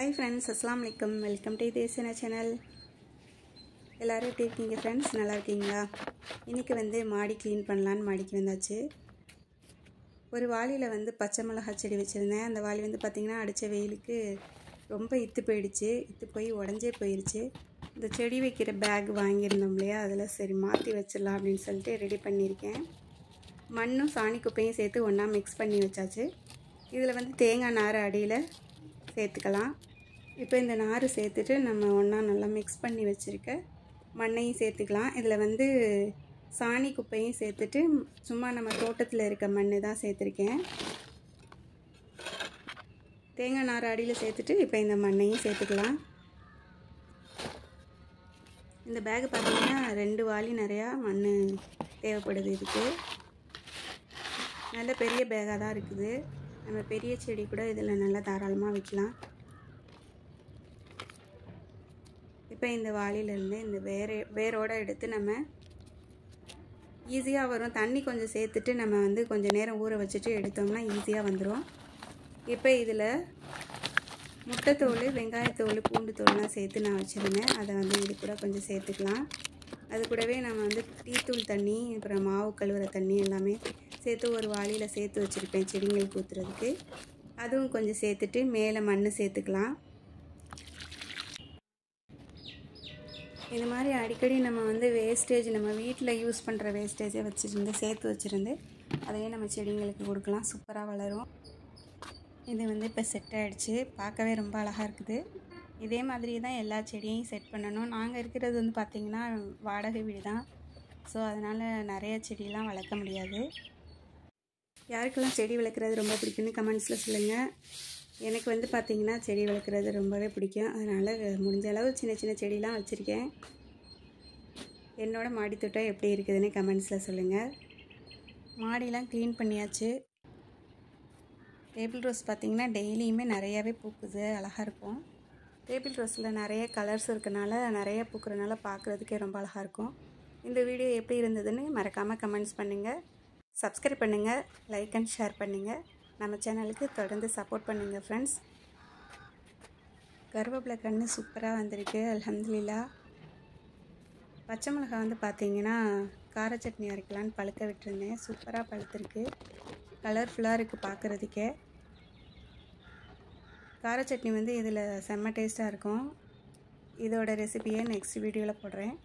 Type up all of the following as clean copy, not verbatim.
Hi friends, Assalamu alaikum. Welcome to Desina channel. எல்லாரும் எப்படி இருக்கீங்க ஃப்ரெண்ட்ஸ்? நல்லா இருக்கீங்களா? இன்னைக்கு வந்து மாடி க்ளீன் பண்ணலான்னு மாடிக்கு வந்தாச்சு. ஒரு வாளியில் வந்து பச்சை மிளகாய் செடி வச்சுருந்தேன். அந்த வாளி வந்து பார்த்திங்கன்னா அடித்த வெயிலுக்கு ரொம்ப இத்து போயிடுச்சு. இத்து போய் உடஞ்சே போயிடுச்சு. இந்த செடி வைக்கிற பேக் வாங்கியிருந்தோம் இல்லையா, அதில் சரி மாற்றி வச்சிடலாம் அப்படின்னு சொல்லிட்டு ரெடி பண்ணியிருக்கேன். மண்ணும் சாணி குப்பையும் சேர்த்து ஒன்றா மிக்ஸ் பண்ணி வச்சாச்சு. இதில் வந்து தேங்காய் நார் அடியில் சேர்த்துக்கலாம். இப்போ இந்த நார் சேர்த்துட்டு நம்ம ஒன்றா நல்லா மிக்ஸ் பண்ணி வச்சுருக்க மண்ணையும் சேர்த்துக்கலாம். இதில் வந்து சாணி குப்பையும் சேர்த்துட்டு சும்மா நம்ம தோட்டத்தில் இருக்க மண் தான் சேர்த்துருக்கேன். தேங்காய் நார் அடியில் சேர்த்துட்டு இப்போ இந்த மண்ணையும் சேர்த்துக்கலாம். இந்த பேகு பார்த்திங்கன்னா 2 வாளி நிறையா மண் தேவைப்படுது. இதுக்கு நல்ல பெரிய பேகாக தான் இருக்குது. நம்ம பெரிய செடி கூட இதில் நல்லா தாராளமாக வைக்கலாம். இப்போ இந்த வாளியிலேருந்து இந்த வேரோடு எடுத்து நம்ம ஈஸியாக வரும். தண்ணி கொஞ்சம் சேர்த்துட்டு நம்ம வந்து கொஞ்சம் நேரம் ஊற வச்சுட்டு எடுத்தோம்னா ஈஸியாக வந்துடும். இப்போ இதில் முட்டைத்தோல், வெங்காயத்தோல், பூண்டு தோல்லாம் சேர்த்து நான் வச்சுருந்தேன். அதை வந்து இது கூட கொஞ்சம் சேர்த்துக்கலாம். அது கூடவே நம்ம வந்து டீத்தூள் தண்ணி, அப்புறம் மாவு கழுவுற தண்ணி எல்லாமே சேர்த்து ஒரு வாளியில் சேர்த்து வச்சுருப்பேன் செடிங்களுக்கு ஊற்றுறதுக்கு. அதுவும் கொஞ்சம் சேர்த்துட்டு மேலே மண் சேர்த்துக்கலாம். இது மாதிரி அடிக்கடி நம்ம வந்து வேஸ்டேஜ், நம்ம வீட்டில் யூஸ் பண்ணுற வேஸ்டேஜை சேர்த்து வச்சுருந்து அதையே நம்ம செடிங்களுக்கு கொடுக்கலாம். சூப்பராக வளரும். இது வந்து இப்போ செட் ஆகிடுச்சு. பார்க்கவே ரொம்ப அழகாக இருக்குது. இதே மாதிரி தான் எல்லா செடியையும் செட் பண்ணணும். நாங்கள் இருக்கிறது வந்து பார்த்திங்கன்னா வாடகை வீடு தான். ஸோ அதனால் நிறைய செடியெலாம் வளர்க்க முடியாது. யாருக்கெல்லாம் செடி வளர்க்குறது ரொம்ப பிடிக்கும்னு கமெண்ட்ஸில் சொல்லுங்கள். எனக்கு வந்து பார்த்திங்கன்னா செடி வளர்க்குறது ரொம்பவே பிடிக்கும். அதனால் முடிஞ்ச அளவு சின்ன சின்ன செடிலாம் வச்சுருக்கேன். என்னோடய மாடி தோட்டம் எப்படி இருக்குதுன்னு கமெண்ட்ஸில் சொல்லுங்கள். மாடிலாம் க்ளீன் பண்ணியாச்சு. டேபிள் ரோஸ் பார்த்திங்கன்னா டெய்லியுமே நிறையாவே பூக்குது. அழகாக இருக்கும். டேபிள் ரோஸில் நிறைய கலர்ஸ் இருக்கனால, நிறைய பூக்கிறனால பார்க்குறதுக்கே ரொம்ப அழகாக இருக்கும். இந்த வீடியோ எப்படி இருந்ததுன்னு மறக்காமல் கமெண்ட்ஸ் பண்ணுங்கள். சப்ஸ்கிரைப் பண்ணுங்கள், லைக் அண்ட் ஷேர் பண்ணுங்கள். நம்ம சேனலுக்கு தொடர்ந்து சப்போர்ட் பண்ணுங்கள் ஃப்ரெண்ட்ஸ். கருவேப்பிலை கன்று சூப்பராக வந்திருக்கு. அல்ஹம்துலில்லாஹ். பச்சை மிளகாய் வந்து பார்த்திங்கன்னா கார சட்னி அரைக்கலான்னு பழுக்க விட்டுருந்தேன். சூப்பராக பழுத்திருக்கு. கலர்ஃபுல்லாக இருக்குது பார்க்குறதுக்கே. கார சட்னி வந்து இதில் செம்ம டேஸ்ட்டாக இருக்கும். இதோட ரெசிபியை நெக்ஸ்ட் வீடியோவில் போடுறேன்.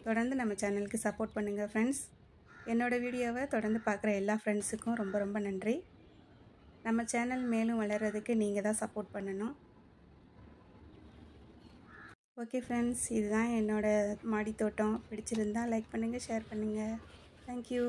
தொடர்ந்து நம்ம சேனலுக்கு சப்போர்ட் பண்ணுங்கள் ஃப்ரெண்ட்ஸ். என்னோடய வீடியோவை தொடர்ந்து பார்க்குற எல்லா ஃப்ரெண்ட்ஸுக்கும் ரொம்ப ரொம்ப நன்றி. நம்ம சேனல் மேலும் வளர்கிறதுக்கு நீங்கள் தான் சப்போர்ட் பண்ணணும். ஓகே ஃப்ரெண்ட்ஸ், இதுதான் என்னோடய மாடி தோட்டம். பிடிச்சிருந்தால் லைக் பண்ணுங்கள், ஷேர் பண்ணுங்கள். தேங்க்யூ.